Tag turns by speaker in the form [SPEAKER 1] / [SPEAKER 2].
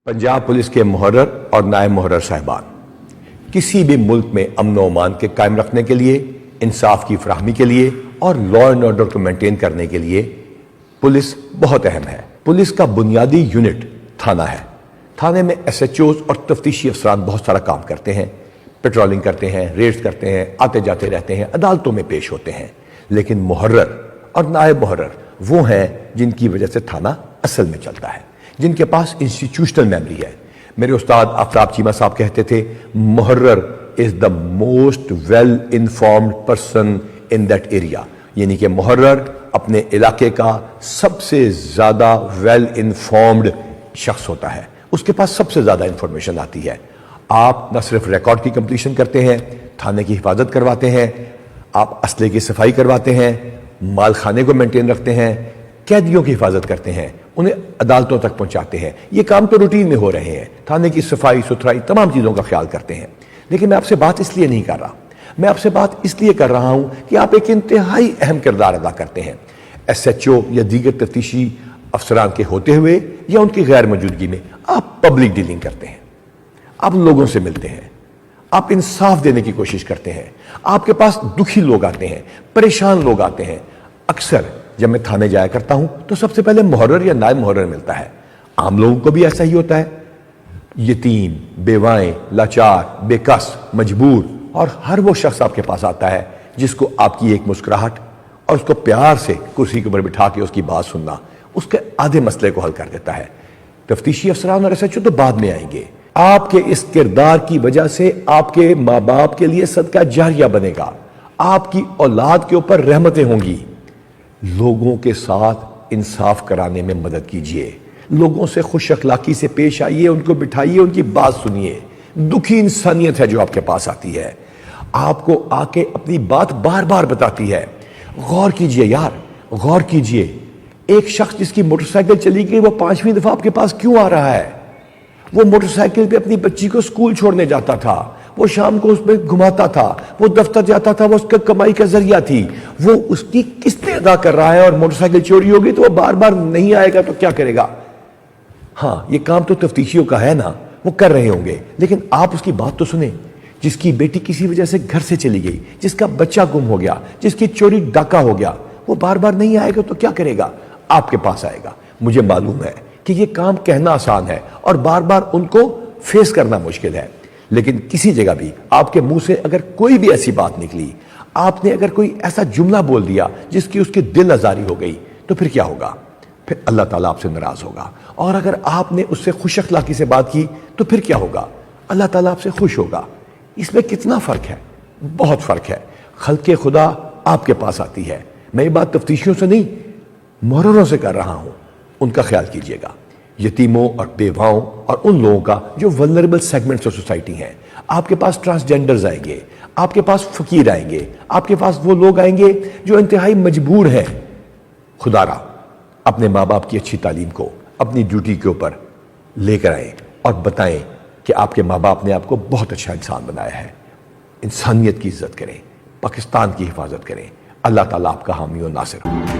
[SPEAKER 1] Punjab police के मुहर्रर और नायब मुहर्रर साहिबान, किसी भी मुल्क में अमन व अमान के कायम रखने के लिए, इंसाफ की फराहमी के लिए और लॉ एंड ऑर्डर को मेंटेन करने के लिए पुलिस बहुत अहम है। पुलिस का बुनियादी यूनिट थाना है। थाने में SHOs और तफ्तीशी अफसरान बहुत सारा काम करते हैं, पेट्रोलिंग करते हैं, रेड्स करते हैं, आते जाते रहते हैं, अदालतों में पेश होते हैं। लेकिन मुहर्रर और नायब मुहर्रर वो हैं जिनकी वजह से थाना असल में चलता है, जिनके पास इंस्टीट्यूशनल मेमोरी है। मेरे उस्ताद आफ्ताब चीमा साहब कहते थे, मुहर्रर is the most well informed person in that area, यानी कि मुहर्रर अपने इलाके का सबसे ज्यादा वेल इन्फॉर्म्ड शख्स होता है, उसके पास सबसे ज्यादा इंफॉर्मेशन आती है। आप न सिर्फ रिकॉर्ड की कंप्लीशन करते हैं, थाने की हिफाजत करवाते हैं, आप असले की सफाई करवाते हैं, माल खाने को मेंटेन रखते हैं, कैदियों की हिफाजत करते हैं, उन्हें अदालतों तक पहुंचाते हैं। ये काम तो रूटीन में हो रहे हैं, थाने की सफाई सुथराई तमाम चीज़ों का ख्याल करते हैं। लेकिन मैं आपसे बात इसलिए नहीं कर रहा, मैं आपसे बात इसलिए कर रहा हूं कि आप एक इंतहाई अहम किरदार अदा करते हैं। SHO या दीगर तफ्तीशी अफसरान के होते हुए या उनकी गैर मौजूदगी में आप पब्लिक डीलिंग करते हैं, आप लोगों से मिलते हैं, आप इंसाफ देने की कोशिश करते हैं। आपके पास दुखी लोग आते हैं, परेशान लोग आते हैं। अक्सर जब मैं थाने जाया करता हूं तो सबसे पहले मुहर्रर या नायब मुहर्रर मिलता है। आम लोगों को भी ऐसा ही होता है, यतीम, बेवाएं, लाचार, बेकस, मजबूर, और हर वो शख्स आपके पास आता है जिसको आपकी एक मुस्कुराहट और उसको प्यार से कुर्सी के ऊपर बिठा के उसकी बात सुनना उसके आधे मसले को हल कर देता है। तफ्तीशी अफसरान और SHO तो बाद में आएंगे। आपके इस किरदार की वजह से आपके माँ बाप के लिए सदका जारिया बनेगा, आपकी औलाद के ऊपर रहमतें होंगी। लोगों के साथ इंसाफ कराने में मदद कीजिए, लोगों से खुश अखलाकी से पेश आइए, उनको बिठाइए, उनकी बात सुनिए। दुखी इंसानियत है जो आपके पास आती है, आपको आके अपनी बात बार बार बताती है। गौर कीजिए यार, गौर कीजिए, एक शख्स जिसकी मोटरसाइकिल चली गई वो 5वीं दफा आपके पास क्यों आ रहा है? वो मोटरसाइकिल पे अपनी बच्ची को स्कूल छोड़ने जाता था, वो शाम को उसमें घुमाता था, वो दफ्तर जाता था, वो उसका कमाई का जरिया थी, वो उसकी किस्तें अदा कर रहा है और मोटरसाइकिल चोरी होगी तो वो बार बार नहीं आएगा तो क्या करेगा? हाँ, ये काम तो तफ्तीशियों का है ना, वो कर रहे होंगे, लेकिन आप उसकी बात तो सुने। जिसकी बेटी किसी वजह से घर से चली गई, जिसका बच्चा गुम हो गया, जिसकी चोरी डाका हो गया, वो बार बार नहीं आएगा तो क्या करेगा? आपके पास आएगा। मुझे मालूम है कि ये काम कहना आसान है और बार बार उनको फेस करना मुश्किल है, लेकिन किसी जगह भी आपके मुंह से अगर कोई भी ऐसी बात निकली, आपने अगर कोई ऐसा जुमला बोल दिया जिसकी उसकी दिल आजारी हो गई, तो फिर क्या होगा? फिर अल्लाह ताला आपसे नाराज होगा। और अगर आपने उससे खुश अखलाकी से बात की तो फिर क्या होगा? अल्लाह ताला आपसे खुश होगा। इसमें कितना फर्क है? बहुत फर्क है। खल्के खुदा आपके पास आती है। मैं ये बात तफ्तीशियों से नहीं, मुहर्ररों से कर रहा हूं, उनका ख्याल कीजिएगा, यतीमों और बेवाओं और उन लोगों का जो वल्नरेबल सेगमेंट्स ऑफ सोसाइटी हैं। आपके पास ट्रांसजेंडर्स आएंगे, आपके पास फकीर आएंगे, आपके पास वो लोग आएंगे जो इंतहाई मजबूर हैं। खुदारा अपने माँ बाप की अच्छी तालीम को अपनी ड्यूटी के ऊपर लेकर आए और बताएं कि आपके माँ बाप ने आपको बहुत अच्छा इंसान बनाया है। इंसानियत की इज्जत करें, पाकिस्तान की हिफाजत करें। अल्लाह ताला आपका हामी और नासिर हो।